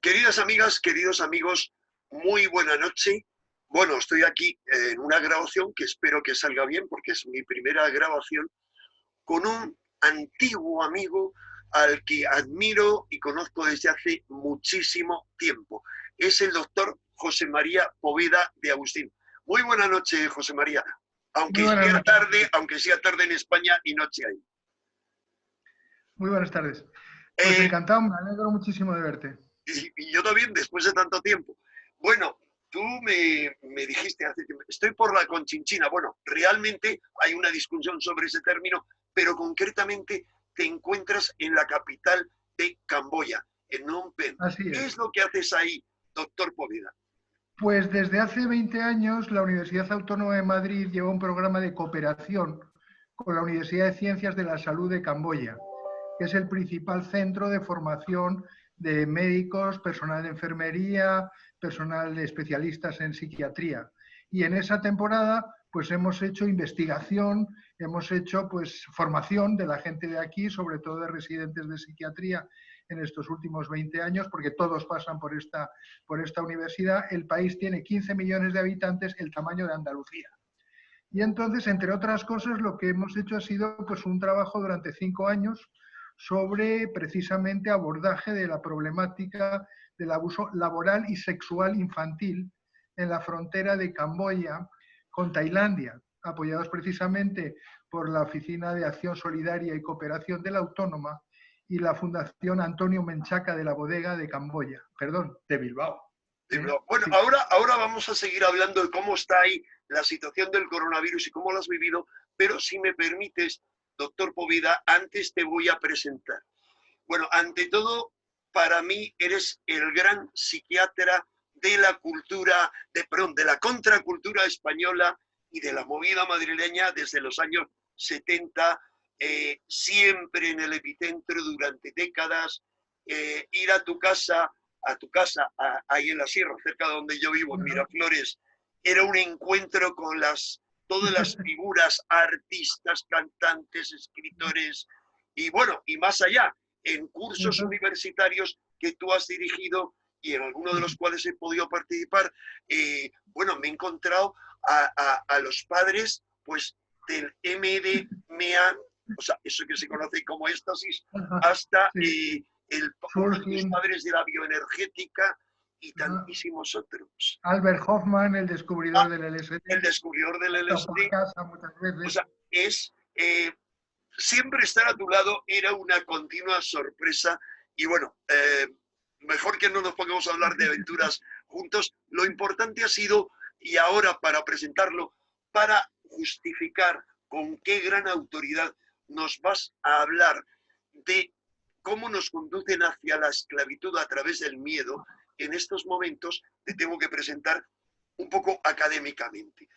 Queridas amigas, queridos amigos, muy buena noche. Bueno, estoy aquí en una grabación que espero que salga bien porque es mi primera grabación con un antiguo amigo al que admiro y conozco desde hace muchísimo tiempo. Es el doctor José María Poveda de Agustín. Muy buena noche, José María. Muy buenas noches. Aunque sea tarde en España y noche ahí. Muy buenas tardes. Pues encantado, me alegro muchísimo de verte. Y yo también, después de tanto tiempo. Bueno, tú me dijiste hace tiempo, estoy por la Conchinchina. Bueno, realmente hay una discusión sobre ese término, pero concretamente te encuentras en la capital de Camboya, en Phnom Penh. Así ¿Qué es. es lo que haces ahí, doctor Poveda? Pues desde hace 20 años la Universidad Autónoma de Madrid lleva un programa de cooperación con la Universidad de Ciencias de la Salud de Camboya, que es el principal centro de formación de médicos, personal de enfermería, personal de especialistas en psiquiatría. Y en esa temporada pues hemos hecho investigación, hemos hecho pues formación de la gente de aquí, sobre todo de residentes de psiquiatría en estos últimos 20 años, porque todos pasan por esta universidad. El país tiene 15 millones de habitantes, el tamaño de Andalucía. Y entonces, entre otras cosas, lo que hemos hecho ha sido pues, un trabajo durante 5 años sobre precisamente abordaje de la problemática del abuso laboral y sexual infantil en la frontera de Camboya con Tailandia, apoyados precisamente por la Oficina de Acción Solidaria y Cooperación de la Autónoma y la Fundación Antonio Menchaca de la Bodega de Camboya, perdón, de Bilbao. Bueno, Sí. ahora vamos a seguir hablando de cómo está ahí la situación del coronavirus y cómo lo has vivido, pero si me permites, doctor Poveda, antes te voy a presentar. Bueno, ante todo, para mí eres el gran psiquiatra de la cultura, de la contracultura española y de la movida madrileña desde los años 70, siempre en el epicentro durante décadas, ir ahí en la sierra, cerca de donde yo vivo, en Miraflores, era un encuentro con todas las figuras, artistas, cantantes, escritores, y bueno, y más allá, en cursos universitarios que tú has dirigido y en algunos de los cuales he podido participar, bueno, me he encontrado a los padres, pues, del MDMA, o sea, eso que se conoce como éxtasis, hasta Sí. uno de tus padres de la bioenergética y tantísimos otros. Albert Hoffman, el descubridor del LSD. El descubridor del LSD. Casa muchas veces. O sea, siempre estar a tu lado era una continua sorpresa y bueno, mejor que no nos pongamos a hablar de aventuras juntos. Lo importante ha sido, y ahora para presentarlo, para justificar con qué gran autoridad nos vas a hablar de cómo nos conducen hacia la esclavitud a través del miedo. En estos momentos te tengo que presentar un poco académicamente.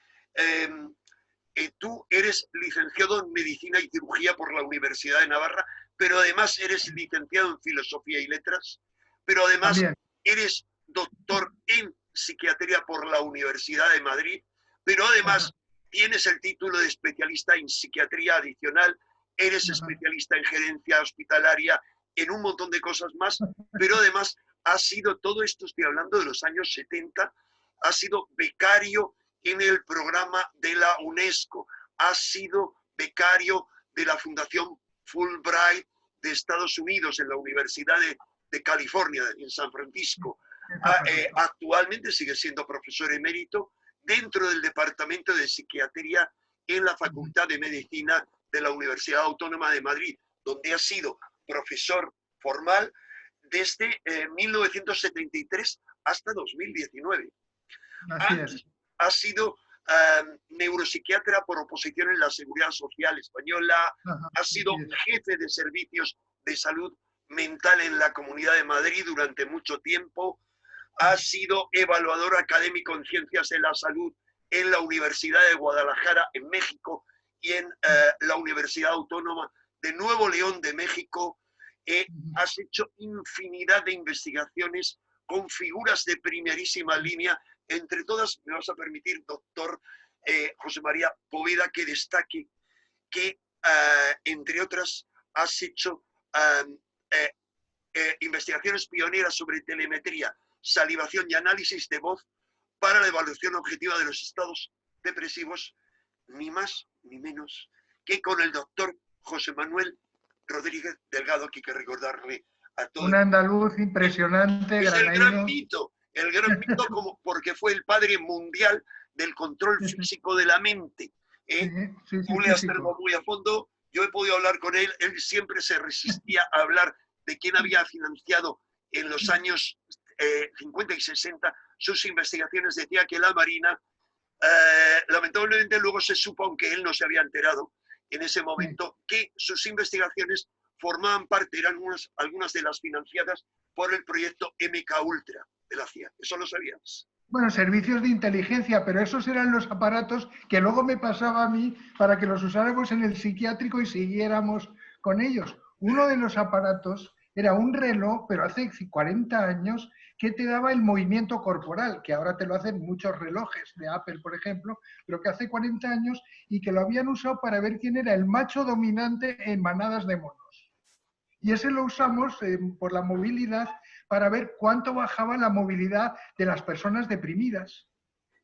Tú eres licenciado en Medicina y Cirugía por la Universidad de Navarra, pero además eres licenciado en Filosofía y Letras, pero además También. eres doctor en Psiquiatría por la Universidad de Madrid, pero además tienes el título de especialista en Psiquiatría adicional, eres especialista en Gerencia Hospitalaria, en un montón de cosas más, pero además has sido, todo esto estoy hablando de los años 70, has sido becario en el programa de la UNESCO, ha sido becario de la Fundación Fulbright de Estados Unidos en la Universidad de California, en San Francisco. Actualmente sigue siendo profesor emérito dentro del Departamento de Psiquiatría en la Facultad de Medicina de la Universidad Autónoma de Madrid, donde ha sido profesor formal desde 1973 hasta 2019. Antes ha sido neuropsiquiatra por oposición en la Seguridad Social Española, ha sido jefe de servicios de salud mental en la Comunidad de Madrid durante mucho tiempo, ha sido evaluador académico en Ciencias de la Salud en la Universidad de Guadalajara, en México, y en la Universidad Autónoma de Nuevo León de México. Has hecho infinidad de investigaciones con figuras de primerísima línea. Entre todas, me vas a permitir, doctor José María Poveda, que destaque que, entre otras, has hecho investigaciones pioneras sobre telemetría, salivación y análisis de voz para la evaluación objetiva de los estados depresivos, ni más ni menos que con el doctor José Manuel Rodríguez Delgado, que hay que recordarle a todos. Un andaluz impresionante, es granaíno. el gran mito como porque fue el padre mundial del control físico de la mente. Tú le has terminado muy a fondo, yo he podido hablar con él, él siempre se resistía a hablar de quién había financiado en los años 50 y 60 sus investigaciones. Decía que la Marina, lamentablemente luego se supo, aunque él no se había enterado en ese momento, que sus investigaciones formaban parte, eran algunas de las financiadas por el proyecto MK Ultra de la CIA. ¿Eso lo sabías? Bueno, servicios de inteligencia, pero esos eran los aparatos que luego me pasaba a mí para que los usáramos en el psiquiátrico y siguiéramos con ellos. Uno de los aparatos era un reloj, pero hace 40 años, que te daba el movimiento corporal, que ahora te lo hacen muchos relojes de Apple, por ejemplo, pero que hace 40 años y que lo habían usado para ver quién era el macho dominante en manadas de monos. Y ese lo usamos por la movilidad para ver cuánto bajaba la movilidad de las personas deprimidas.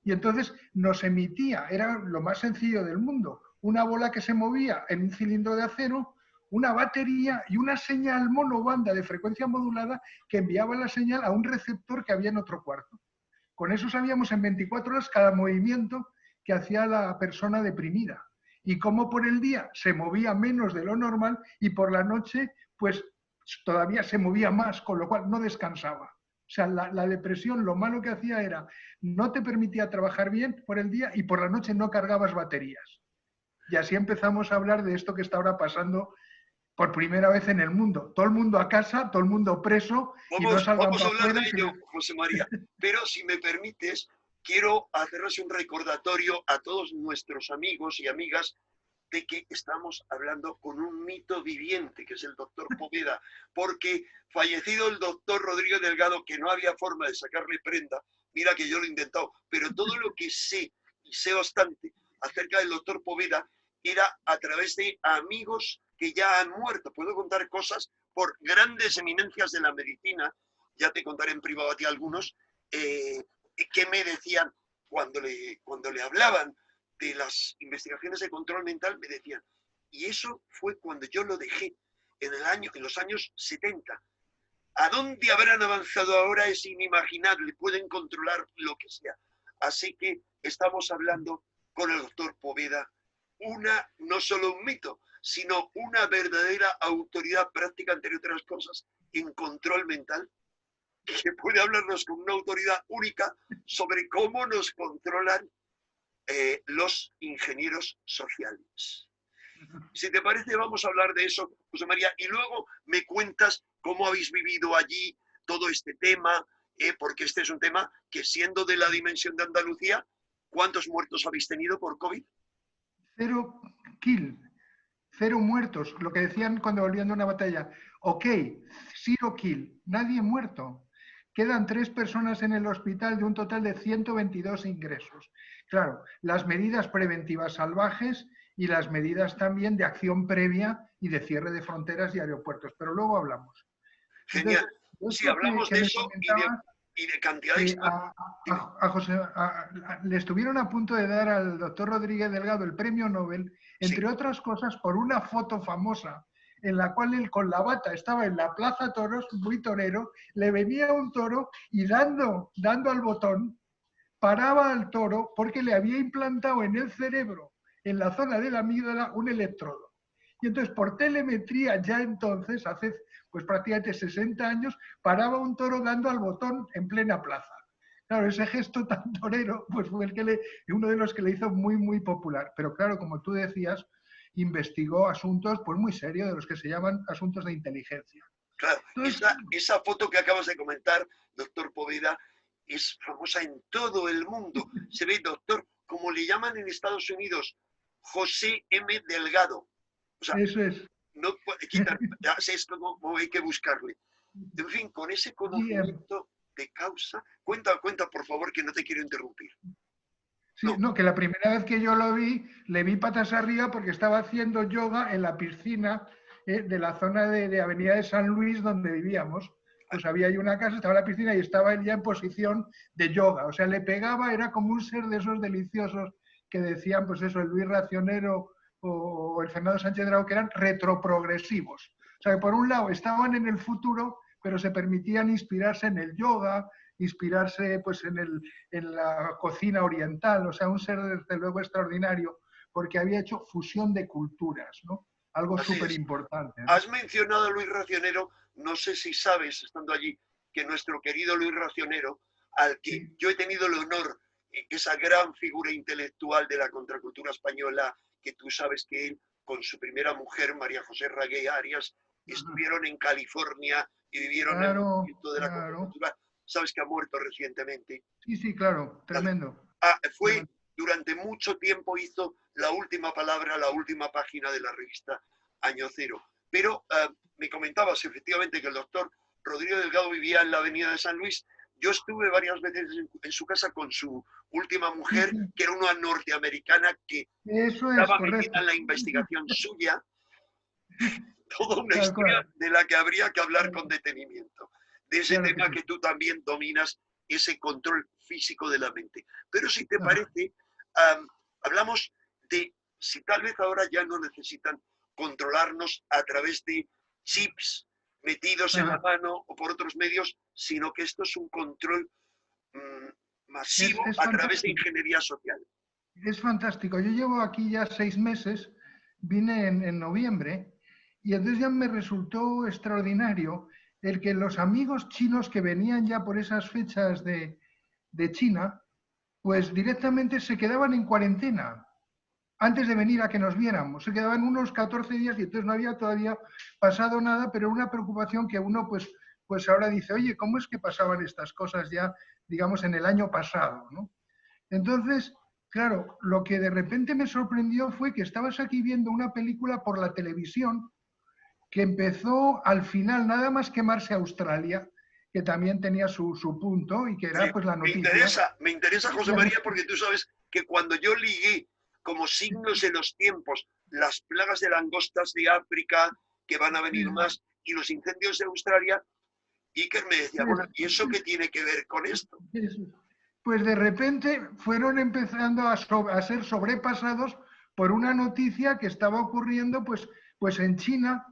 Y entonces nos emitía, era lo más sencillo del mundo, una bola que se movía en un cilindro de acero, una batería y una señal monobanda de frecuencia modulada que enviaba la señal a un receptor que había en otro cuarto. Con eso sabíamos en 24 horas cada movimiento que hacía la persona deprimida y cómo por el día se movía menos de lo normal y por la noche pues todavía se movía más, con lo cual no descansaba. O sea, la depresión lo malo que hacía era no te permitía trabajar bien por el día y por la noche no cargabas baterías. Y así empezamos a hablar de esto que está ahora pasando por primera vez en el mundo. Todo el mundo a casa, todo el mundo preso y no salgan Vamos a hablar afuera, de ello, José María. Pero si me permites, quiero hacerles un recordatorio a todos nuestros amigos y amigas de que estamos hablando con un mito viviente, que es el doctor Poveda, porque fallecido el doctor Rodríguez Delgado, que no había forma de sacarle prenda, mira que yo lo he intentado, pero todo lo que sé, y sé bastante, acerca del doctor Poveda, era a través de amigos que ya han muerto. Puedo contar cosas por grandes eminencias de la medicina, ya te contaré en privado a ti algunos, que me decían cuando le hablaban de las investigaciones de control mental, me decían, y eso fue cuando yo lo dejé, en los años 70. ¿A dónde habrán avanzado ahora? Es inimaginable, pueden controlar lo que sea. Así que estamos hablando con el doctor Poveda, no solo un mito, sino una verdadera autoridad práctica, entre otras cosas, en control mental, que puede hablarnos con una autoridad única sobre cómo nos controlan los ingenieros sociales. Si te parece, vamos a hablar de eso, José María, y luego me cuentas cómo habéis vivido allí todo este tema, porque este es un tema que, siendo de la dimensión de Andalucía, ¿cuántos muertos habéis tenido por COVID? 0 kill, 0 muertos. Lo que decían cuando volvían de una batalla. Ok, 0 kill, nadie muerto. Quedan 3 personas en el hospital de un total de 122 ingresos. Claro, las medidas preventivas salvajes y las medidas también de acción previa y de cierre de fronteras y aeropuertos. Pero luego hablamos. Genial. Entonces, si hablamos de eso y de cantidad de... le estuvieron a punto de dar al doctor Rodríguez Delgado el premio Nobel, entre otras cosas, por una foto famosa en la cual él con la bata estaba en la Plaza Toros, muy torero, le venía un toro y dando al botón, paraba al toro porque le había implantado en el cerebro, en la zona de la amígdala, un electrodo. Y entonces, por telemetría, ya entonces, hace pues prácticamente 60 años, paraba un toro dando al botón en plena plaza. Claro, ese gesto tan torero pues fue uno de los que le hizo muy, muy popular. Pero claro, como tú decías, investigó asuntos pues muy serios, de los que se llaman asuntos de inteligencia. Claro, esa foto que acabas de comentar, doctor Poveda, es famosa en todo el mundo. Se ve, doctor, como le llaman en Estados Unidos, José M. Delgado. O sea, eso es. No puede quitar, ya sé cómo hay que buscarle. En fin, con ese conocimiento de causa, cuenta por favor, que no te quiero interrumpir. Sí, no, que la primera vez que yo lo vi, le vi patas arriba porque estaba haciendo yoga en la piscina de la zona de Avenida de San Luis donde vivíamos. Pues había ahí una casa, estaba la piscina y estaba él ya en posición de yoga. O sea, le pegaba, era como un ser de esos deliciosos que decían, pues eso, el Luis Racionero o el Fernando Sánchez Dragó, que eran retroprogresivos. O sea, que por un lado estaban en el futuro, pero se permitían inspirarse en el yoga, inspirarse pues en la cocina oriental. O sea, un ser desde luego extraordinario, porque había hecho fusión de culturas, ¿no? Algo Así súper es. importante, ¿no? Has mencionado a Luis Racionero, no sé si sabes, estando allí, que nuestro querido Luis Racionero, al que Sí. yo he tenido el honor, esa gran figura intelectual de la contracultura española, que tú sabes que él, con su primera mujer, María José Ragué Arias, estuvieron en California y vivieron el Claro, movimiento de la claro. contracultura. Sabes que ha muerto recientemente. Sí, sí, claro, tremendo. Fue durante mucho tiempo, hizo la última palabra, la última página de la revista Año Cero. Pero me comentabas efectivamente que el doctor Rodrigo Delgado vivía en la avenida de San Luis. Yo estuve varias veces en su casa con su última Sí, mujer, sí, que era una norteamericana que eso es estaba metida correcto. en la investigación suya, toda una Tal historia cual. de la que habría que hablar con detenimiento, de ese Claro que tema sí. que tú también dominas, ese control físico de la mente. Pero si te Ajá. parece, hablamos de si tal vez ahora ya no necesitan controlarnos a través de chips metidos en la Ajá. mano o por otros medios, sino que esto es un control masivo Es a través de fantástico. ingeniería social. Es fantástico. Yo llevo aquí ya 6 meses, vine en noviembre, y entonces ya me resultó extraordinario el que los amigos chinos que venían ya por esas fechas de China, pues directamente se quedaban en cuarentena antes de venir a que nos viéramos. Se quedaban unos 14 días y entonces no había todavía pasado nada, pero una preocupación que uno pues ahora dice, oye, ¿cómo es que pasaban estas cosas ya, digamos, en el año pasado, ¿no? Entonces, claro, lo que de repente me sorprendió fue que estabas aquí viendo una película por la televisión que empezó al final, nada más quemarse Australia, que también tenía su punto y que era pues la noticia. Me interesa, José María, porque tú sabes que cuando yo ligué como signos de los tiempos las plagas de langostas de África, que van a venir más, y los incendios de Australia, Iker me decía, bueno, ¿y eso qué tiene que ver con esto? Pues de repente fueron empezando a ser sobrepasados por una noticia que estaba ocurriendo pues en China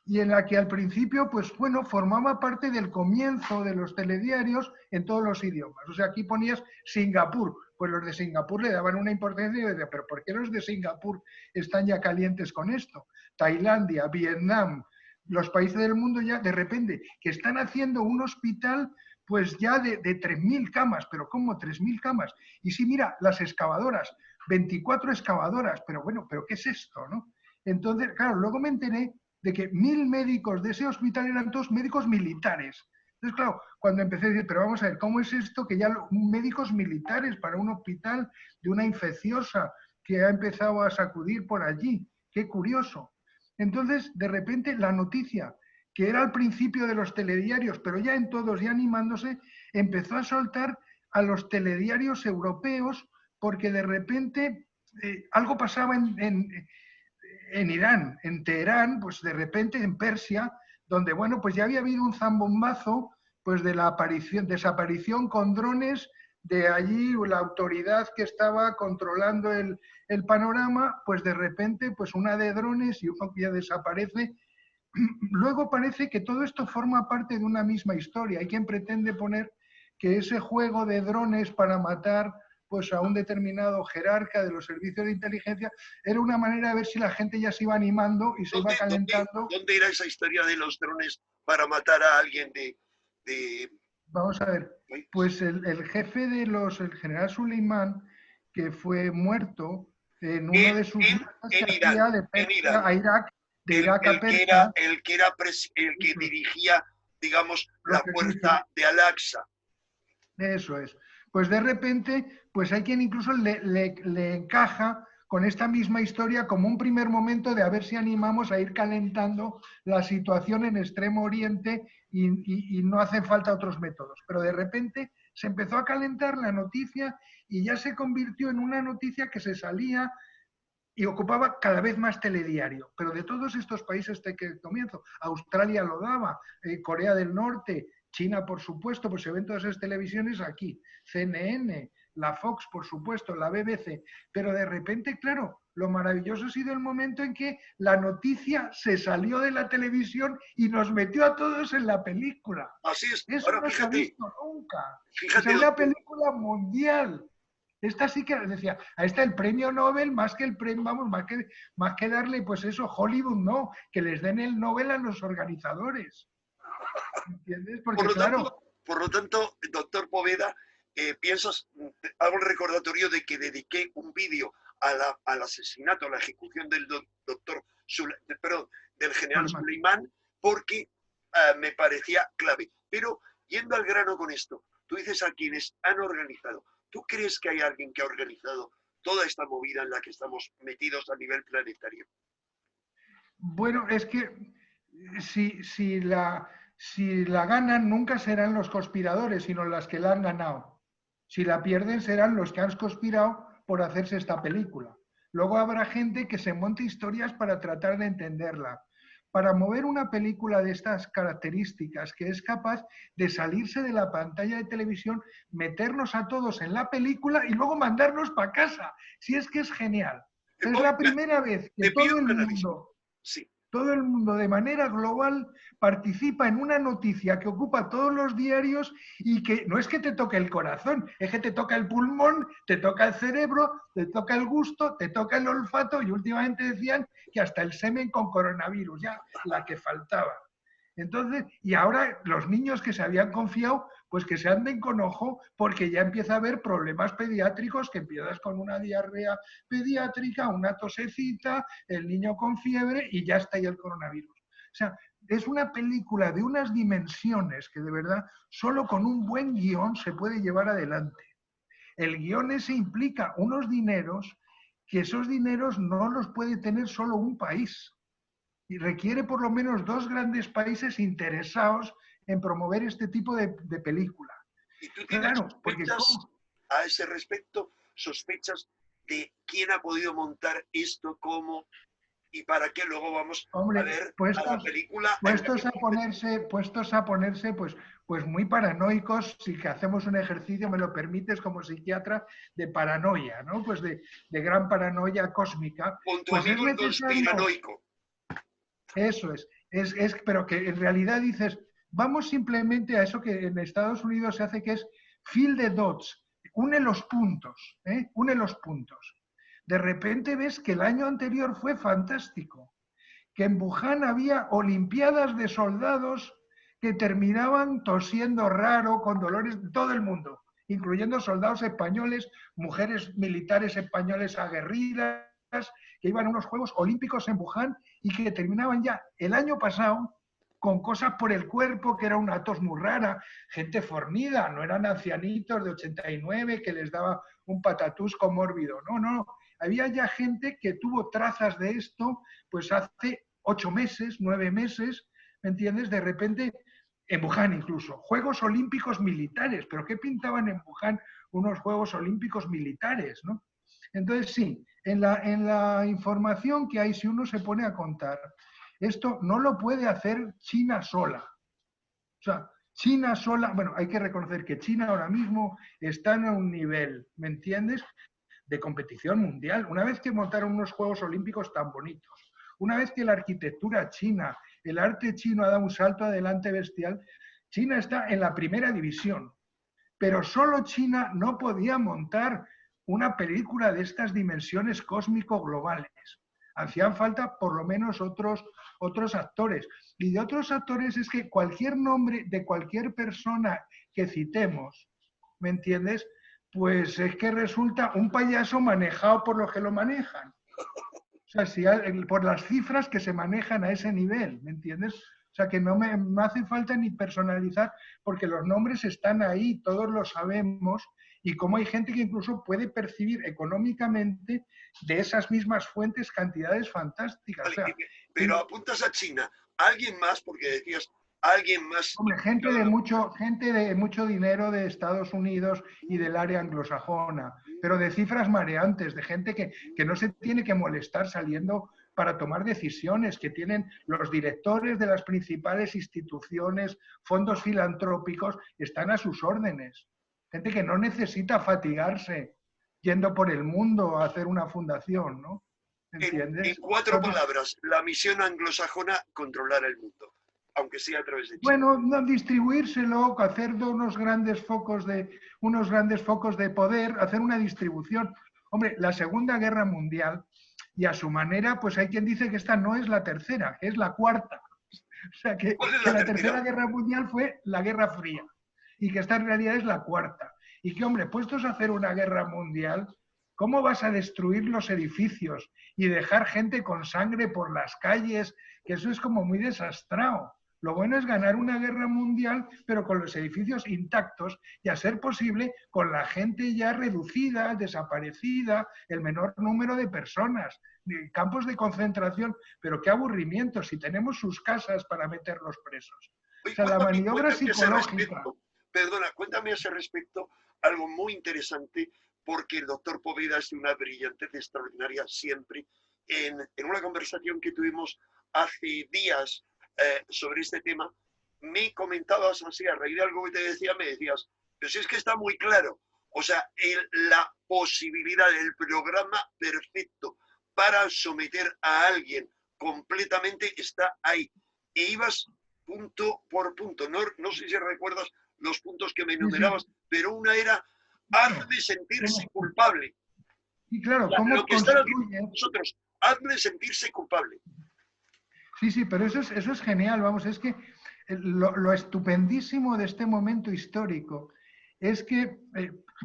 y en la que al principio, pues bueno, formaba parte del comienzo de los telediarios en todos los idiomas. O sea, aquí ponías Singapur, pues los de Singapur le daban una importancia y decían, pero ¿por qué los de Singapur están ya calientes con esto? Tailandia, Vietnam, los países del mundo ya de repente que están haciendo un hospital pues ya de 3.000 camas, pero ¿cómo 3.000 camas? Y sí, mira, las excavadoras, 24 excavadoras, pero bueno, ¿pero qué es esto, no? Entonces, claro, luego me enteré de que 1.000 médicos de ese hospital eran todos médicos militares. Entonces, claro, cuando empecé a decir, pero vamos a ver, ¿cómo es esto que ya médicos militares para un hospital de una infecciosa que ha empezado a sacudir por allí? Qué curioso. Entonces, de repente, la noticia que era al principio de los telediarios, pero ya en todos, ya animándose, empezó a soltar a los telediarios europeos porque de repente algo pasaba en Irán, en Teherán, pues de repente en Persia, donde, bueno, pues ya había habido un zambombazo pues de la desaparición con drones de allí, la autoridad que estaba controlando el panorama, pues de repente, pues una de drones y uno que ya desaparece. Luego parece que todo esto forma parte de una misma historia. Hay quien pretende poner que ese juego de drones para matar pues, a un determinado jerarca de los servicios de inteligencia era una manera de ver si la gente ya se iba animando y se iba calentando. ¿Dónde era esa historia de los drones para matar a alguien de... Vamos a ver, pues el jefe de el general Suleimán, que fue muerto en uno de sus viajes que hacía de Persia a Irak, de Irak a Persia, el que dirigía, digamos, lo la que dice, fuerza de Al-Aqsa. eso es. Pues de repente, pues hay quien incluso le encaja con esta misma historia como un primer momento de a ver si animamos a ir calentando la situación en Extremo Oriente y no hacen falta otros métodos. Pero de repente se empezó a calentar la noticia y ya se convirtió en una noticia que se salía y ocupaba cada vez más telediario. Pero de todos estos países que comienzo, Australia lo daba, Corea del Norte, China, por supuesto, pues se ven todas esas televisiones aquí, CNN, la Fox, por supuesto, la BBC, pero de repente, claro, lo maravilloso ha sido el momento en que la noticia se salió de la televisión y nos metió a todos en la película. Así es. Eso Ahora no se ha fíjate, visto nunca. O fíjate, sea, una doctor, película mundial. Esta sí que decía, a esta el premio Nobel, más que el premio, vamos, más que darle, pues eso, Hollywood no, que les den el Nobel a los organizadores. ¿Entiendes? por Porque lo tanto, claro, doctor Poveda, piensas, hago el recordatorio de que dediqué un vídeo al asesinato, a la ejecución del doctor, perdón, del general Suleimán, porque me parecía clave. Pero yendo al grano con esto, tú dices a quienes han organizado. ¿Tú crees que hay alguien que ha organizado toda esta movida en la que estamos metidos a nivel planetario? bueno, es que si la ganan, nunca serán los conspiradores, sino las que la han ganado. Si la pierden, serán los que han conspirado por hacerse esta película. Luego habrá gente que se monte historias para tratar de entenderla. Para mover una película de estas características, que es capaz de salirse de la pantalla de televisión, meternos a todos en la película y luego mandarnos para casa. Si es que es genial. Es la primera vez que Te pido un análisis. Sí. todo el mundo de manera global participa en una noticia que ocupa todos los diarios y que no es que te toque el corazón, es que te toca el pulmón, te toca el cerebro, te toca el gusto, te toca el olfato y últimamente decían que hasta el semen con coronavirus, ya la que faltaba. Entonces, y ahora los niños que se habían confiado, pues que se anden con ojo, porque ya empieza a haber problemas pediátricos, que empiezas con una diarrea pediátrica, una tosecita, el niño con fiebre y ya está ahí el coronavirus. O sea, es una película de unas dimensiones que de verdad solo con un buen guión se puede llevar adelante. El guión ese implica unos dineros que esos dineros no los puede tener solo un país y requiere por lo menos dos grandes países interesados en promover este tipo de película. ¿Y tú tienes sospechas a ese respecto? ¿Sospechas de quién ha podido montar esto, cómo y para qué? Luego vamos a ver a la película. Puestos a ponerse pues muy paranoicos, si que hacemos un ejercicio, me lo permites como psiquiatra, de paranoia, ¿no? Pues de gran paranoia cósmica. Con tu pues amigo el conspiranoico. Eso es, pero que en realidad dices, vamos simplemente a eso que en Estados Unidos se hace, que es fill the dots, une los puntos, une los puntos. De repente ves que el año anterior fue fantástico, que en Wuhan había olimpiadas de soldados que terminaban tosiendo raro, con dolores de todo el mundo, incluyendo soldados españoles, mujeres militares españoles aguerridas, que iban a unos Juegos Olímpicos en Wuhan y que terminaban ya el año pasado con cosas por el cuerpo, que era una tos muy rara, gente fornida, no eran ancianitos de 89 que les daba un patatusco mórbido, no, había ya gente que tuvo trazas de esto, pues hace 8 meses, 9 meses, ¿me entiendes? De repente, en Wuhan incluso, Juegos Olímpicos militares, pero ¿qué pintaban en Wuhan unos Juegos Olímpicos militares, no? Entonces sí, en la información que hay, si uno se pone a contar, esto no lo puede hacer China sola. O sea, China sola, bueno, hay que reconocer que China ahora mismo está en un nivel, ¿me entiendes?, de competición mundial. Una vez que montaron unos Juegos Olímpicos tan bonitos, una vez que la arquitectura china, el arte chino ha dado un salto adelante bestial, China está en la primera división. Pero solo China no podía montar una película de estas dimensiones cósmico-globales. Hacían falta por lo menos otros actores. Y de otros actores es que cualquier nombre de cualquier persona que citemos, ¿me entiendes?, pues es que resulta un payaso manejado por los que lo manejan. O sea, por las cifras que se manejan a ese nivel, ¿me entiendes? O sea, que no me hace falta ni personalizar, porque los nombres están ahí, todos lo sabemos, y como hay gente que incluso puede percibir económicamente de esas mismas fuentes cantidades fantásticas. Vale, o sea, pero apuntas a China. ¿Alguien más? Porque decías, alguien más. Hombre, gente de mucho dinero de Estados Unidos y del área anglosajona. pero de cifras mareantes, de gente que no se tiene que molestar saliendo para tomar decisiones, que tienen los directores de las principales instituciones, fondos filantrópicos, están a sus órdenes. Gente que no necesita fatigarse yendo por el mundo a hacer una fundación, ¿no? ¿Entiendes? En 4 palabras, la misión anglosajona, controlar el mundo, aunque sea a través de China. Bueno, no distribuírselo, hacer unos grandes focos de poder, hacer una distribución. Hombre, la Segunda Guerra Mundial, y a su manera, pues hay quien dice que esta no es la tercera, que es la cuarta. O sea, que la tercera Guerra Mundial fue la Guerra Fría y que esta en realidad es la cuarta. Y que, hombre, puestos a hacer una guerra mundial, ¿cómo vas a destruir los edificios y dejar gente con sangre por las calles? Que eso es como muy desastrado. Lo bueno es ganar una guerra mundial, pero con los edificios intactos y, a ser posible, con la gente ya reducida, desaparecida, el menor número de personas, campos de concentración. Pero qué aburrimiento, si tenemos sus casas para meter los presos. Oye, O sea, la maniobra psicológica. Perdona, cuéntame a ese respecto algo muy interesante, porque el doctor Poveda es de una brillantez extraordinaria siempre. En una conversación que tuvimos hace días sobre este tema, me comentabas así, a raíz de algo que te decía, me decías, pero si es que está muy claro, o sea, la posibilidad del programa perfecto para someter a alguien completamente está ahí. E ibas punto por punto, no sé si recuerdas los puntos que me enumerabas, sí, sí. Pero una era, hazme sentirse culpable. Y claro, ¿cómo lo que están haciendo nosotros, hazme sentirse culpable. Sí, sí, pero eso es genial, vamos, es que lo estupendísimo de este momento histórico es que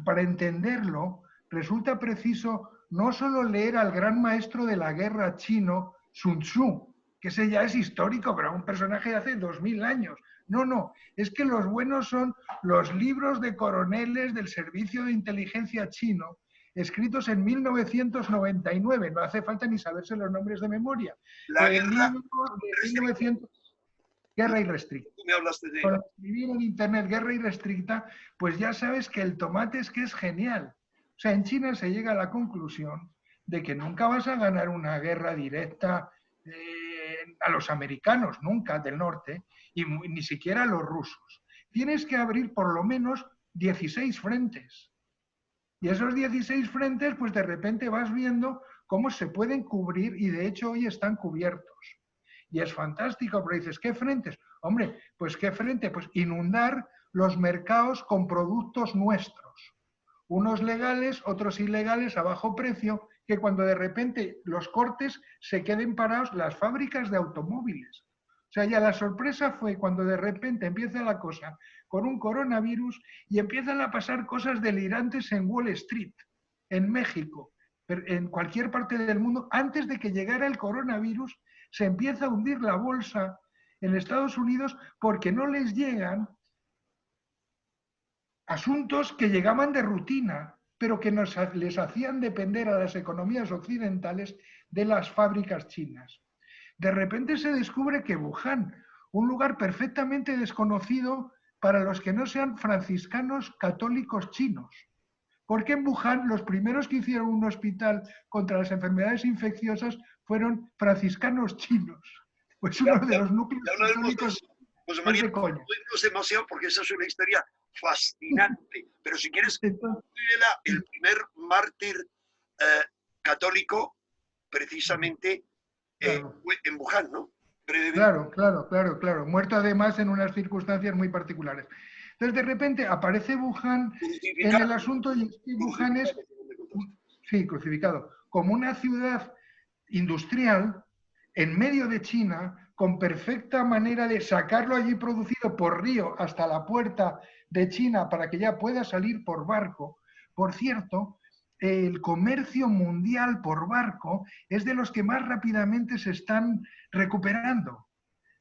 para entenderlo resulta preciso no solo leer al gran maestro de la guerra chino, Sun Tzu, que ese ya es histórico, pero un personaje de hace 2000 años. No, es que los buenos son los libros de coroneles del servicio de inteligencia chino, escritos en 1999, no hace falta ni saberse los nombres de memoria. La guerra libro de 1900, Guerra Irrestricta. Tú me hablaste de Con escribir en internet Guerra Irrestricta, pues ya sabes que el tomate es que es genial. O sea, en China se llega a la conclusión de que nunca vas a ganar una guerra directa a los americanos, nunca, del norte, y ni siquiera a los rusos. Tienes que abrir por lo menos 16 frentes. Y esos 16 frentes, pues de repente vas viendo cómo se pueden cubrir, y de hecho hoy están cubiertos. Y es fantástico, pero dices, ¿qué frentes? Hombre, pues ¿qué frente? Pues inundar los mercados con productos nuestros. Unos legales, otros ilegales a bajo precio, que cuando de repente los cortes se queden parados las fábricas de automóviles. O sea, ya la sorpresa fue cuando de repente empieza la cosa con un coronavirus y empiezan a pasar cosas delirantes en Wall Street, en México, en cualquier parte del mundo. Antes de que llegara el coronavirus, se empieza a hundir la bolsa en Estados Unidos porque no les llegan asuntos que llegaban de rutina, pero que les hacían depender a las economías occidentales de las fábricas chinas. De repente se descubre que Wuhan, un lugar perfectamente desconocido para los que no sean franciscanos católicos chinos, porque en Wuhan los primeros que hicieron un hospital contra las enfermedades infecciosas fueron franciscanos chinos. Pues uno de los núcleos católicos pues María, no podemos demasiado porque esa es una historia fascinante. Pero si quieres, el primer mártir católico, precisamente en Wuhan, ¿no? Claro. Muerto además en unas circunstancias muy particulares. Entonces, de repente aparece Wuhan en el asunto, y Wuhan es, sí, crucificado, como una ciudad industrial en medio de China, con perfecta manera de sacarlo allí producido por río hasta la puerta de China para que ya pueda salir por barco. Por cierto, el comercio mundial por barco es de los que más rápidamente se están recuperando.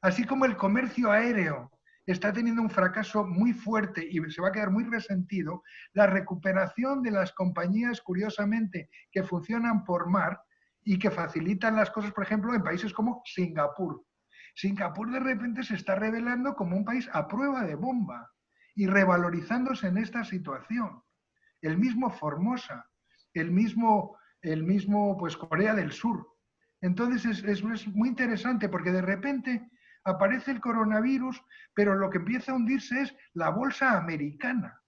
Así como el comercio aéreo está teniendo un fracaso muy fuerte y se va a quedar muy resentido, la recuperación de las compañías, curiosamente, que funcionan por mar y que facilitan las cosas, por ejemplo, en países como Singapur. Singapur de repente se está revelando como un país a prueba de bomba y revalorizándose en esta situación. El mismo Formosa. el mismo pues, Corea del Sur. Entonces es muy interesante porque de repente aparece el coronavirus, pero lo que empieza a hundirse es la bolsa americana.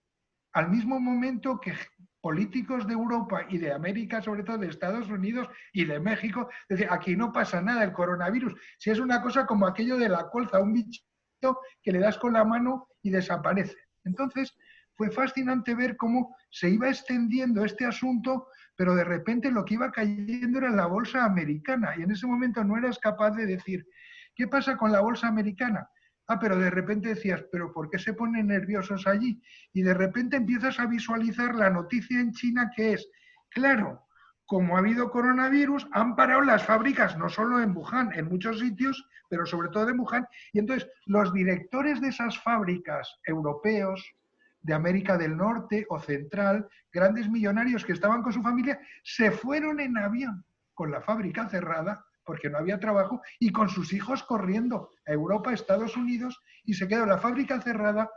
Al mismo momento que políticos de Europa y de América, sobre todo de Estados Unidos y de México, decían, aquí no pasa nada el coronavirus, si es una cosa como aquello de la colza, un bichito que le das con la mano y desaparece. Entonces, fue fascinante ver cómo se iba extendiendo este asunto, pero de repente lo que iba cayendo era la bolsa americana, y en ese momento no eras capaz de decir, ¿qué pasa con la bolsa americana? Ah, pero de repente decías, ¿pero por qué se ponen nerviosos allí? Y de repente empiezas a visualizar la noticia en China que es, claro, como ha habido coronavirus, han parado las fábricas, no solo en Wuhan, en muchos sitios, pero sobre todo en Wuhan. Y entonces los directores de esas fábricas europeos, de América del Norte o Central, grandes millonarios que estaban con su familia, se fueron en avión con la fábrica cerrada porque no había trabajo, y con sus hijos corriendo a Europa, Estados Unidos, y se quedó la fábrica cerrada,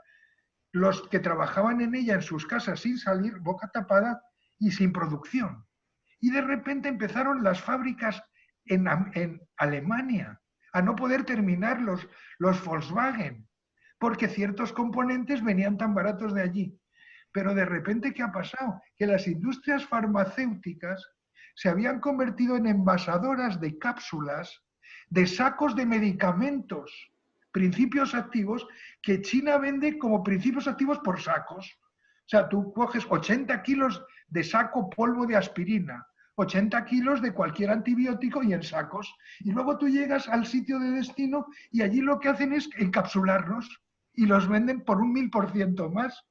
los que trabajaban en ella en sus casas sin salir, boca tapada y sin producción. Y de repente empezaron las fábricas en Alemania a no poder terminar los Volkswagen, porque ciertos componentes venían tan baratos de allí. Pero de repente, ¿qué ha pasado? Que las industrias farmacéuticas se habían convertido en envasadoras de cápsulas, de sacos de medicamentos, principios activos, que China vende como principios activos por sacos. O sea, tú coges 80 kilos de saco polvo de aspirina, 80 kilos de cualquier antibiótico y en sacos. Y luego tú llegas al sitio de destino y allí lo que hacen es encapsularlos y los venden por un 1000% más.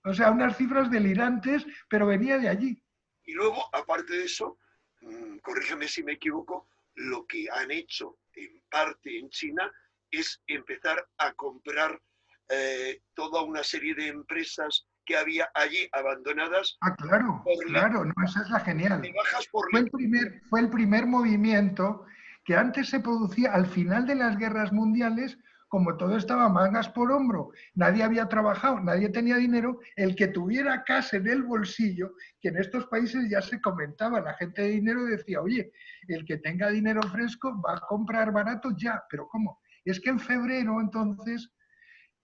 O sea, unas cifras delirantes, pero venía de allí. Y luego, aparte de eso, corrígeme si me equivoco, lo que han hecho en parte en China es empezar a comprar toda una serie de empresas que había allí abandonadas. Ah, claro, claro, no, esa es la genial. Por fue el primer movimiento que antes se producía al final de las guerras mundiales, como todo estaba mangas por hombro, nadie había trabajado, nadie tenía dinero, el que tuviera casa en el bolsillo, que en estos países ya se comentaba, la gente de dinero decía, oye, el que tenga dinero fresco va a comprar barato ya, pero ¿cómo? Es que en febrero entonces,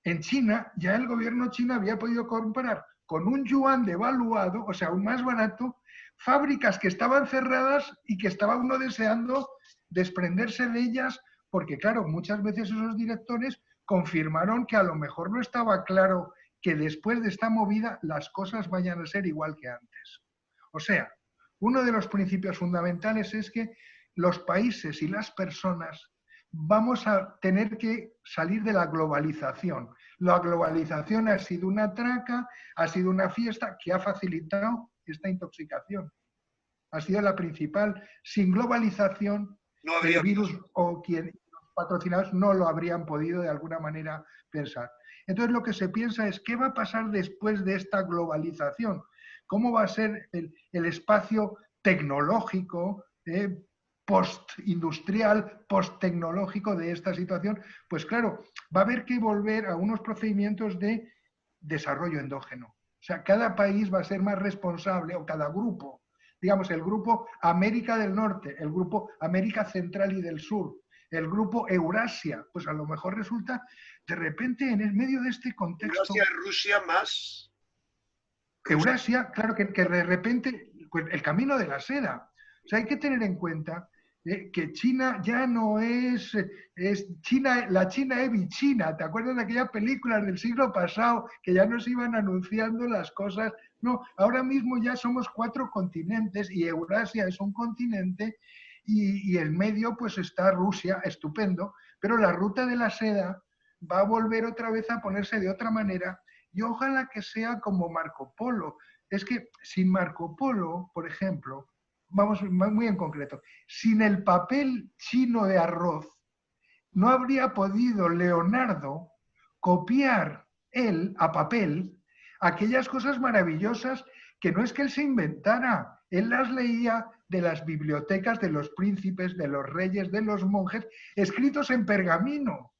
en China, ya el gobierno chino había podido comprar con un yuan devaluado, o sea, aún más barato, fábricas que estaban cerradas y que estaba uno deseando desprenderse de ellas, porque claro, muchas veces esos directores confirmaron que a lo mejor no estaba claro que después de esta movida las cosas vayan a ser igual que antes. O sea, uno de los principios fundamentales es que los países y las personas vamos a tener que salir de la globalización. La globalización ha sido una traca, ha sido una fiesta que ha facilitado esta intoxicación. Ha sido la principal. Sin globalización, no el virus o los patrocinados no lo habrían podido de alguna manera pensar. Entonces lo que se piensa es qué va a pasar después de esta globalización. ¿Cómo va a ser el espacio tecnológico, postindustrial, posttecnológico de esta situación? Pues claro, va a haber que volver a unos procedimientos de desarrollo endógeno. O sea, cada país va a ser más responsable, o cada grupo, digamos, el grupo América del Norte, el grupo América Central y del Sur, el grupo Eurasia, pues a lo mejor resulta, de repente, en el medio de este contexto... Eurasia es Rusia más... Eurasia, claro, que de repente, pues, el camino de la seda. O sea, hay que tener en cuenta que China ya no es China, la China China. ¿Te acuerdas de aquellas películas del siglo pasado que ya nos iban anunciando las cosas? No, ahora mismo ya somos 4 continentes y Eurasia es un continente y el medio pues está Rusia, estupendo, pero la ruta de la seda va a volver otra vez a ponerse de otra manera y ojalá que sea como Marco Polo. Es que sin Marco Polo, por ejemplo, vamos muy en concreto, sin el papel chino de arroz, no habría podido Leonardo copiar él a papel aquellas cosas maravillosas que no es que él se inventara, él las leía de las bibliotecas de los príncipes, de los reyes, de los monjes, escritos en pergamino.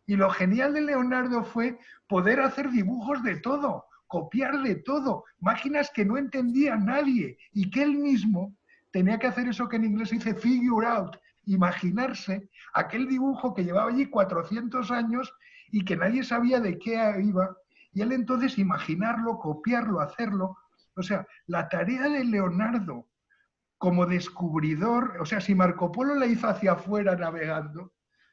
Y lo genial de Leonardo fue poder hacer dibujos de todo, copiar de todo, máquinas que no entendía nadie y que él mismo tenía que hacer eso que en inglés se dice figure out, imaginarse aquel dibujo que llevaba allí 400 años y que nadie sabía de qué iba, y él entonces imaginarlo, copiarlo, hacerlo. O sea, la tarea de Leonardo como descubridor, o sea, si Marco Polo la hizo hacia afuera navegando,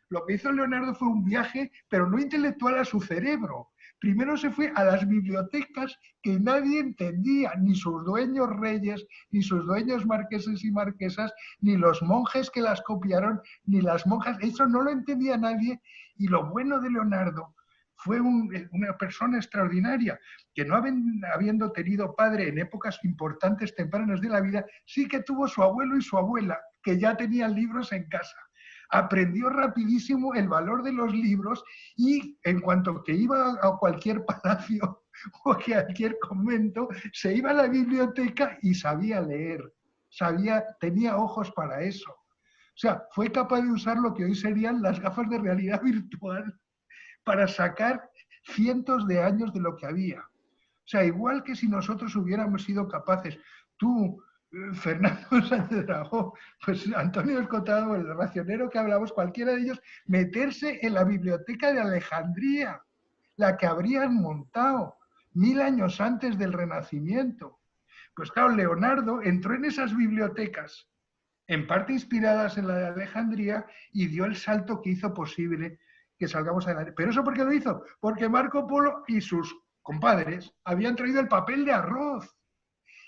lo que hizo Leonardo fue un viaje, pero no intelectual, a su cerebro. Primero se fue a las bibliotecas que nadie entendía, ni sus dueños reyes, ni sus dueños marqueses y marquesas, ni los monjes que las copiaron, ni las monjas. Eso no lo entendía nadie. Y lo bueno de Leonardo fue una persona extraordinaria, que no habiendo tenido padre en épocas importantes, tempranas de la vida, sí que tuvo su abuelo y su abuela, que ya tenían libros en casa. Aprendió rapidísimo el valor de los libros y en cuanto que iba a cualquier palacio o a cualquier convento, se iba a la biblioteca y sabía leer, tenía ojos para eso. O sea, fue capaz de usar lo que hoy serían las gafas de realidad virtual para sacar cientos de años de lo que había. O sea, igual que si nosotros hubiéramos sido capaces, tú, Fernando Sánchez Dragó, pues Antonio Escotado, el racionero que hablamos, cualquiera de ellos, meterse en la biblioteca de Alejandría, la que habrían montado 1000 años antes del Renacimiento. Pues claro, Leonardo entró en esas bibliotecas, en parte inspiradas en la de Alejandría, y dio el salto que hizo posible que salgamos adelante. ¿Pero eso por qué lo hizo? Porque Marco Polo y sus compadres habían traído el papel de arroz.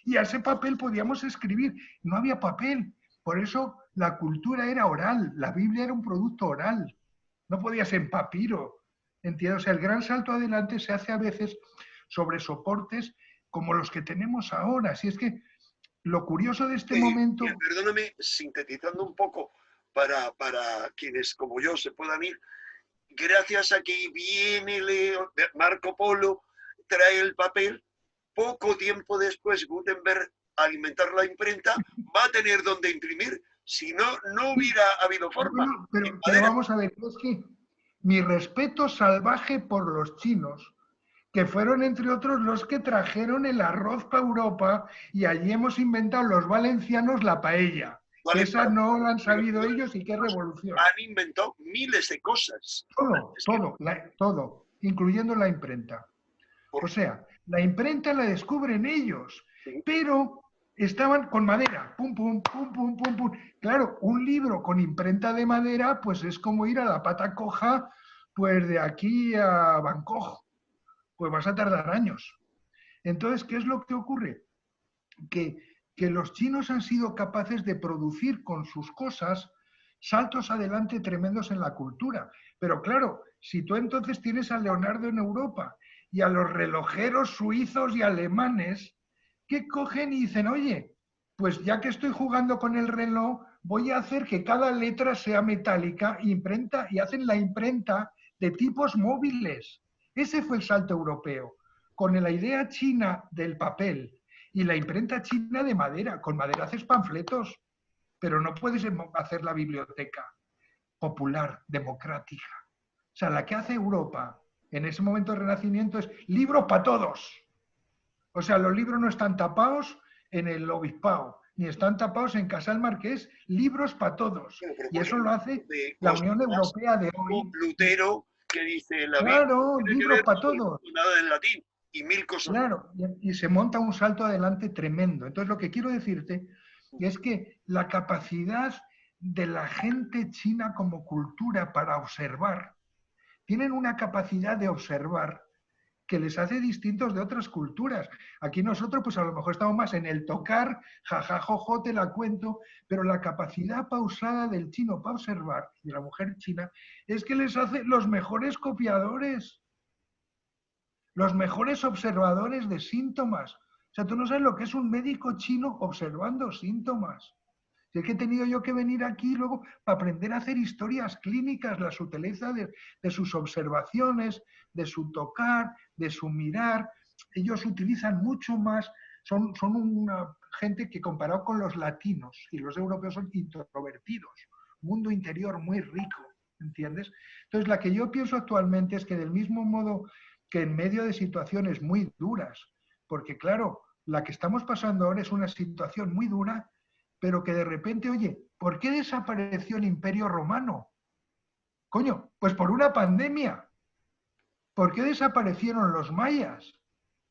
Y a ese papel podíamos escribir. No había papel. Por eso la cultura era oral. La Biblia era un producto oral. No podía ser en papiro. ¿Entiendes? O sea, el gran salto adelante se hace a veces sobre soportes como los que tenemos ahora. Así es que lo curioso de este momento... Perdóname, sintetizando un poco para quienes como yo se puedan ir, gracias a que viene Marco Polo, trae el papel, poco tiempo después Gutenberg, al inventar la imprenta, va a tener donde imprimir, si no, no hubiera habido forma. Bueno, pero vamos a ver, es que mi respeto salvaje por los chinos, que fueron entre otros los que trajeron el arroz para Europa, y allí hemos inventado los valencianos la paella. Vale, esa no la han sabido ellos y qué revolución. Han inventado miles de cosas. Todo, incluyendo la imprenta. O sea, la imprenta la descubren ellos, pero estaban con madera, pum, pum, pum, pum, pum, pum. Claro, un libro con imprenta de madera, pues es como ir a la pata coja, pues de aquí a Bangkok. Pues vas a tardar años. Entonces, ¿qué es lo que ocurre? Que los chinos han sido capaces de producir con sus cosas saltos adelante tremendos en la cultura. Pero claro, si tú entonces tienes a Leonardo en Europa y a los relojeros suizos y alemanes que cogen y dicen, oye, pues ya que estoy jugando con el reloj, voy a hacer que cada letra sea metálica, imprenta, y hacen la imprenta de tipos móviles. Ese fue el salto europeo, con la idea china del papel y la imprenta china de madera. Con madera haces panfletos, pero no puedes hacer la biblioteca popular, democrática. O sea, la que hace Europa en ese momento del Renacimiento es libros para todos. O sea, los libros no están tapados en el obispado, ni están tapados en Casal Marqués, libros para todos. Y eso lo hace la Unión Europea de hoy. Lutero, que dice la claro, libros para todos. Nada en latín y mil cosas. Claro, y se monta un salto adelante tremendo. Entonces, lo que quiero decirte es que la capacidad de la gente china como cultura para observar, tienen una capacidad de observar que les hace distintos de otras culturas. Aquí nosotros, pues a lo mejor estamos más en el tocar, jajajojo, te la cuento, pero la capacidad pausada del chino para observar, y la mujer china, es que les hace los mejores copiadores, los mejores observadores de síntomas. O sea, tú no sabes lo que es un médico chino observando síntomas. Es que he tenido yo que venir aquí luego para aprender a hacer historias clínicas, la sutileza de sus observaciones, de su tocar, de su mirar. Ellos utilizan mucho más, son una gente que comparado con los latinos y los europeos son introvertidos, mundo interior muy rico, ¿entiendes? Entonces, la que yo pienso actualmente es que del mismo modo que en medio de situaciones muy duras, porque claro, la que estamos pasando ahora es una situación muy dura, pero que de repente, oye, ¿por qué desapareció el Imperio Romano? Coño, pues por una pandemia. ¿Por qué desaparecieron los mayas?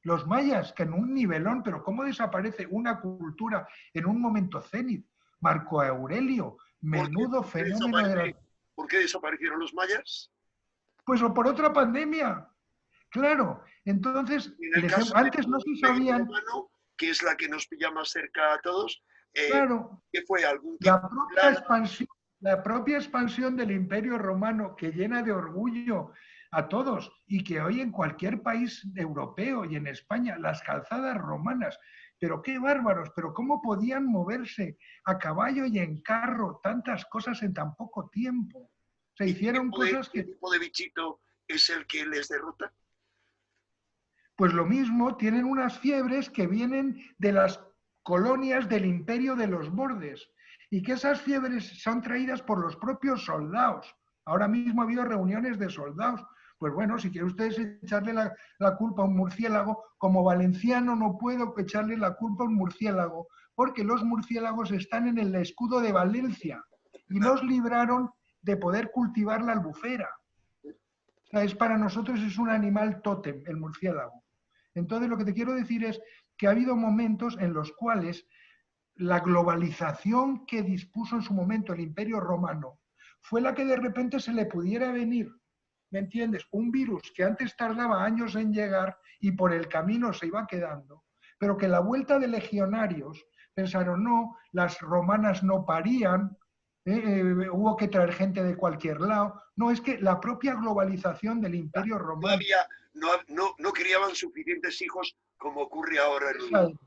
Los mayas, que en un nivelón, pero ¿cómo desaparece una cultura en un momento cénit? Marco Aurelio, menudo fenómeno de la... ¿Por qué desaparecieron los mayas? Pues o por otra pandemia. Claro, entonces, En el caso antes del no se Imperio sabían... Romano, que es la que nos pilla más cerca a todos, Claro, ¿qué fue? ¿Algún tipo la de propia plaga? expansión, la propia expansión del Imperio Romano, que llena de orgullo a todos y que hoy en cualquier país europeo y en España, las calzadas romanas, pero qué bárbaros, pero cómo podían moverse a caballo y en carro tantas cosas en tan poco tiempo. Se ¿Y hicieron cosas qué que, tipo de bichito es el que les derrota? pues lo mismo, tienen unas fiebres que vienen de las colonias del Imperio de los Bordes y que esas fiebres son traídas por los propios soldados. Ahora mismo ha habido reuniones de soldados. Pues bueno, si quieren ustedes echarle la culpa a un murciélago, como valenciano no puedo echarle la culpa a un murciélago, porque los murciélagos están en el escudo de Valencia y nos libraron de poder cultivar la albufera. O sea, para nosotros es un animal tótem, el murciélago. Entonces, lo que te quiero decir es que ha habido momentos en los cuales la globalización que dispuso en su momento el Imperio Romano fue la que de repente se le pudiera venir, ¿me entiendes? Un virus que antes tardaba años en llegar y por el camino se iba quedando, pero que la vuelta de legionarios pensaron, no, las romanas no parían, hubo que traer gente de cualquier lado. No, es que la propia globalización del Imperio Romano. No criaban suficientes hijos como ocurre ahora en Esa el... era,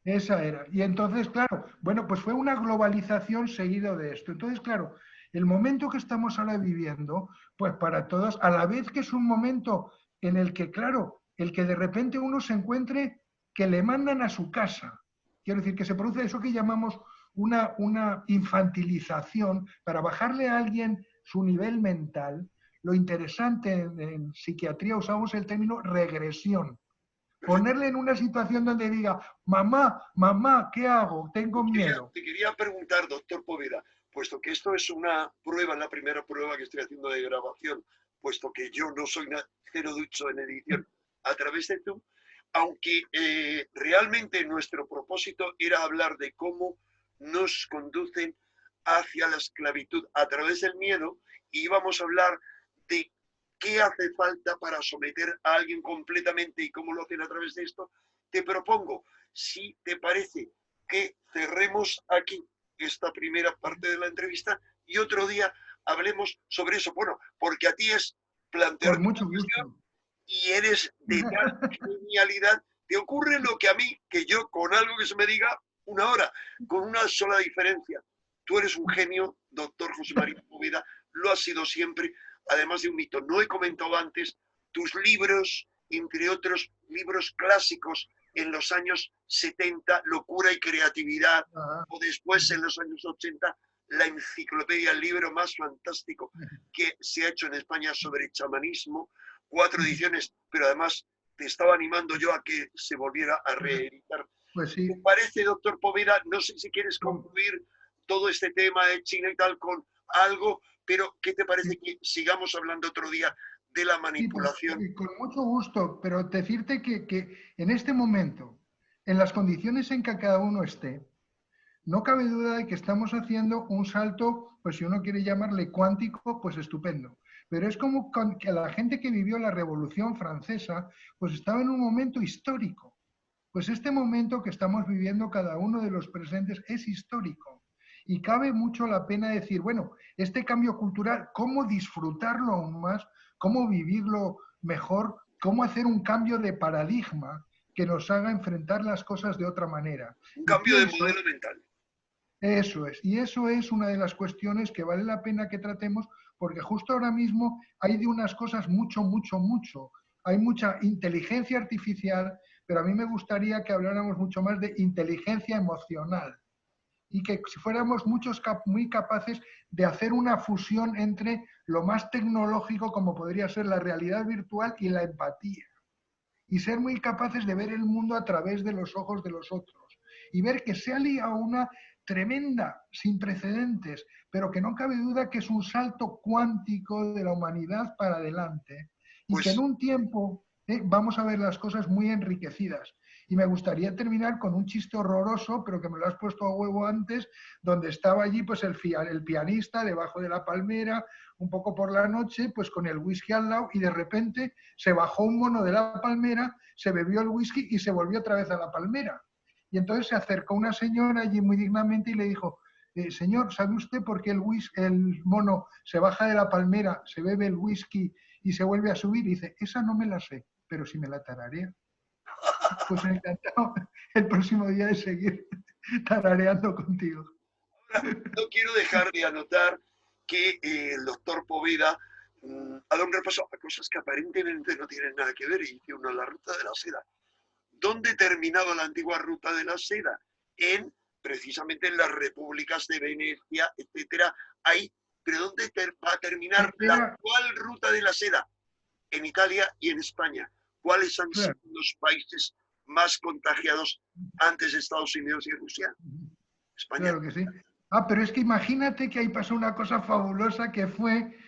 esa era. Y entonces, claro, bueno, pues fue una globalización seguido de esto. Entonces, claro, el momento que estamos ahora viviendo, pues para todos, a la vez que es un momento en el que, claro, el que de repente uno se encuentre que le mandan a su casa, quiero decir, que se produce eso que llamamos una infantilización para bajarle a alguien su nivel mental. Lo interesante en psiquiatría usamos el término regresión. Ponerle en una situación donde diga, mamá, mamá, ¿qué hago? Tengo miedo. Te quería preguntar, doctor Poveda, puesto que esto es una prueba, la primera prueba que estoy haciendo de grabación, puesto que yo no soy cero ducho en edición a través de Zoom, aunque realmente nuestro propósito era hablar de cómo nos conducen hacia la esclavitud a través del miedo, y íbamos a hablar de qué hace falta para someter a alguien completamente y cómo lo hacen a través de esto. Te propongo, si te parece, que cerremos aquí esta primera parte de la entrevista y otro día hablemos sobre eso. Bueno, porque a ti es plantear Con una mucho cuestión gusto. y eres de tal genialidad. Te ocurre lo que a mí, que yo con algo que se me diga una hora, con una sola diferencia. Tú eres un genio, doctor José María Poveda, lo has sido siempre, además de un mito. No he comentado antes tus libros, entre otros libros clásicos en los años 70, Locura y Creatividad, Ajá. o después en los años 80, la enciclopedia, el libro más fantástico que se ha hecho en España sobre chamanismo, 4 ediciones, pero además te estaba animando yo a que se volviera a reeditar. Pues sí. ¿Te parece, doctor Poveda? No sé si quieres concluir todo este tema de China y tal con algo, pero ¿qué te parece que sigamos hablando otro día de la Sí, pues, manipulación? con mucho gusto, pero decirte que en este momento, en las condiciones en que cada uno esté, no cabe duda de que estamos haciendo un salto, pues si uno quiere llamarle cuántico, pues estupendo. Pero es como que la gente que vivió la Revolución Francesa, pues estaba en un momento histórico. Pues este momento que estamos viviendo cada uno de los presentes es histórico. Y cabe mucho la pena decir, bueno, este cambio cultural, ¿cómo disfrutarlo aún más? ¿Cómo vivirlo mejor? ¿Cómo hacer un cambio de paradigma que nos haga enfrentar las cosas de otra manera? Un Y cambio de pienso, modelo mental. eso es, y eso es una de las cuestiones que vale la pena que tratemos, porque justo ahora mismo hay de unas cosas mucho, mucho, mucho. Hay mucha inteligencia artificial, pero a mí me gustaría que habláramos mucho más de inteligencia emocional y que si fuéramos muy capaces de hacer una fusión entre lo más tecnológico, como podría ser la realidad virtual, y la empatía. y ser muy capaces de ver el mundo a través de los ojos de los otros y ver que se ha liado una tremenda, sin precedentes, pero que no cabe duda que es un salto cuántico de la humanidad para adelante y que en Pues un tiempo vamos a ver las cosas muy enriquecidas. Y me gustaría terminar con un chiste horroroso, pero que me lo has puesto a huevo antes, donde estaba allí pues el pianista debajo de la palmera, un poco por la noche, pues con el whisky al lado, y de repente se bajó un mono de la palmera, se bebió el whisky y se volvió otra vez a la palmera. Y entonces se acercó una señora allí muy dignamente y le dijo, señor, ¿sabe usted por qué el mono se baja de la palmera, se bebe el whisky y se vuelve a subir? Y dice, esa no me la sé, pero si me la tararea. Pues me ha encantado el próximo día de seguir tarareando contigo. no quiero dejar de anotar que el doctor Poveda ha dado un repaso a cosas que aparentemente no tienen nada que ver, y dice uno, la ruta de la seda. ¿Dónde terminaba la antigua ruta de la seda? Precisamente en las repúblicas de Venecia, etcétera. Ahí, pero ¿dónde va a terminar la actual ruta de la seda? En Italia y en España. ¿Cuáles han sido los países más contagiados antes de Estados Unidos y Rusia? España. Claro que sí. Pero es que imagínate que ahí pasó una cosa fabulosa que fue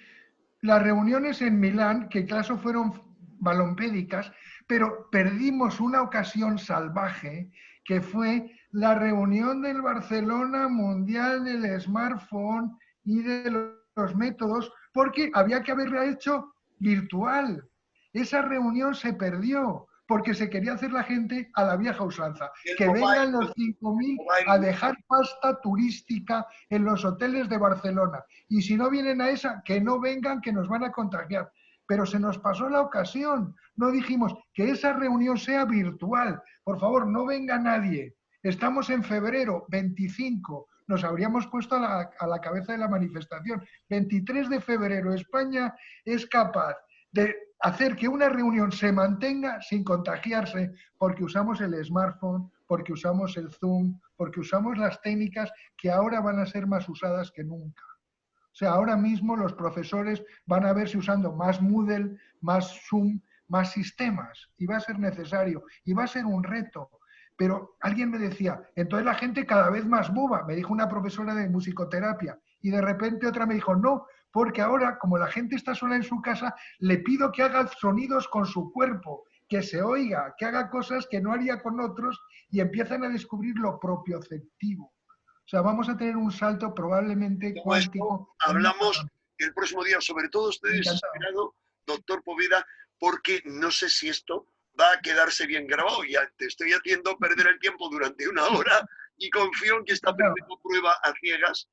las reuniones en Milán, que claro fueron balompédicas, pero perdimos una ocasión salvaje, que fue la reunión del Barcelona Mundial del Smartphone y de los métodos, porque había que haberla hecho virtual. Esa reunión se perdió porque se quería hacer la gente a la vieja usanza. Que vengan los 5.000 a dejar pasta turística en los hoteles de Barcelona. Y si no vienen a esa, que no vengan, que nos van a contagiar. Pero se nos pasó la ocasión. No dijimos que esa reunión sea virtual. Por favor, no venga nadie. Estamos en febrero 25. Nos habríamos puesto a la cabeza de la manifestación. 23 de febrero, España es capaz de hacer que una reunión se mantenga sin contagiarse porque usamos el smartphone, porque usamos el Zoom, porque usamos las técnicas que ahora van a ser más usadas que nunca. O sea, ahora mismo los profesores van a verse usando más Moodle, más Zoom, más sistemas, y va a ser necesario, y va a ser un reto. Pero alguien me decía, entonces la gente cada vez más boba, me dijo una profesora de musicoterapia, y de repente otra me dijo, no, porque ahora, como la gente está sola en su casa, le pido que haga sonidos con su cuerpo, que se oiga, que haga cosas que no haría con otros, y empiezan a descubrir lo propioceptivo. O sea, vamos a tener un salto probablemente Todo cuántico. esto hablamos el próximo día. Sobre todo estoy desesperado, doctor Poveda, porque no sé si esto va a quedarse bien grabado. Ya te estoy haciendo perder el tiempo durante una hora y confío en que esta primera prueba a ciegas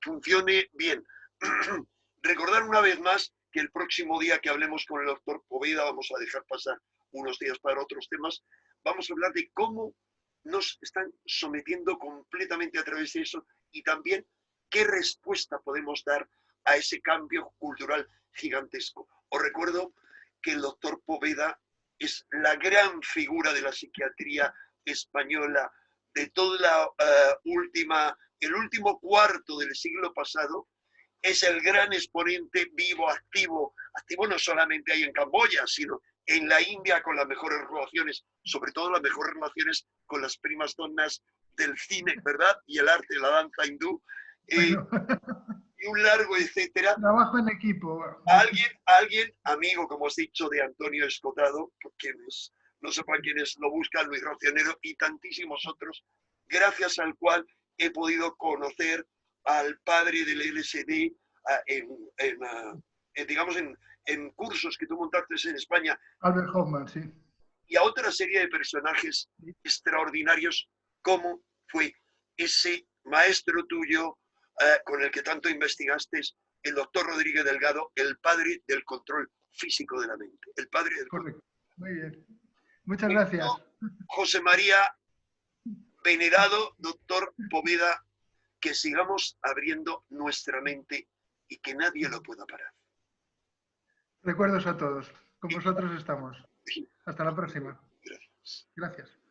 funcione bien. Recordar una vez más que el próximo día que hablemos con el doctor Poveda, vamos a dejar pasar unos días para otros temas, vamos a hablar de cómo nos están sometiendo completamente a través de eso, y también qué respuesta podemos dar a ese cambio cultural gigantesco. Os recuerdo que el doctor Poveda es la gran figura de la psiquiatría española de toda la el último cuarto del siglo pasado. Es el gran exponente vivo, activo no solamente ahí en Camboya, sino en la India, con las mejores relaciones, sobre todo las mejores relaciones con las primas donas del cine, ¿verdad? Y el arte, la danza hindú, Bueno. y un largo etcétera. Trabajo en equipo. Alguien, amigo, como has dicho, de Antonio Escotado, quienes no sepan quiénes lo buscan, Luis Racionero y tantísimos otros, gracias al cual he podido conocer al padre del LSD digamos, en cursos que tú montaste en España. Albert Hoffman, sí. Y a otra serie de personajes extraordinarios, como fue ese maestro tuyo con el que tanto investigaste, el doctor Rodríguez Delgado, el padre del control físico de la mente. El padre del Correcto. Muy bien. Muchas gracias. José María, venerado doctor Poveda, que sigamos abriendo nuestra mente y que nadie lo pueda parar. Recuerdos a todos. Con vosotros estamos. Hasta la próxima. Gracias. Gracias.